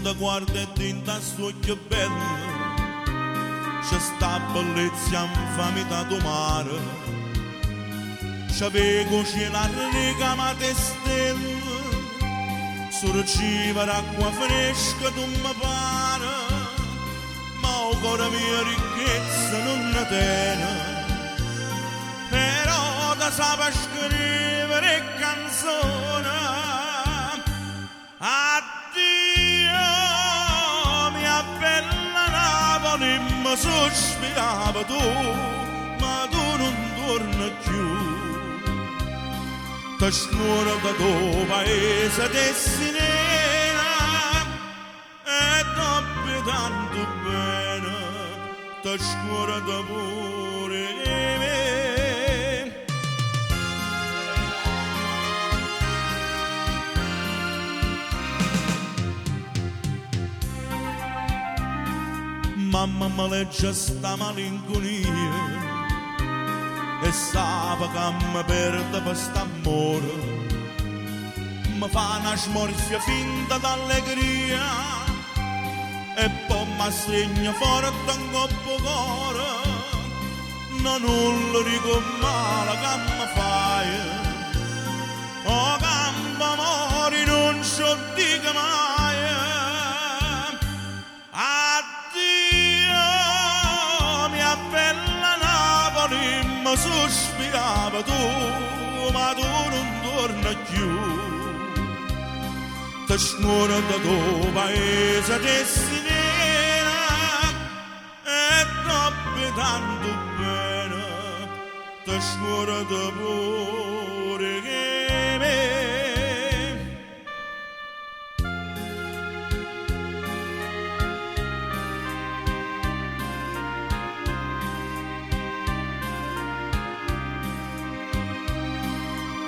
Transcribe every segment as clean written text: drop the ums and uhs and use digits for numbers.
ti guarda e dinta sto occhio bello, c'è sta bellezza infamita do mare, c'ave cucina ricamate stelle, sorciva d'acqua fresca tu mi pare, ma il cuore mio ricchezza non ne tiene, però ti sape scrivere canzone. Addio, mia bella Napoli, mi sospirava tu, ma tu non torni più. Ti scuola da tuo paese destinera e dobbi tanto bene, ti scuola da pure me. Mamma mi legge sta malinconia e sa che mi perde per st'amore, mi fa una smorfia finta d'allegria e poi mi segna forte un coppo cuore, non nulla dico male che mi fai, o che amore non so dico mai. Mi sospirava tu, ma tu non torni più. Ti scuola da tuo paese destinera e dobbi tanto bene, ti scuola da pure che me.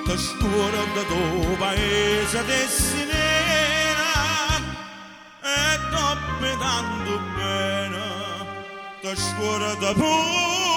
Ti scuola da tuo paese destinera e dobbi tanto bene, ti scuola da pure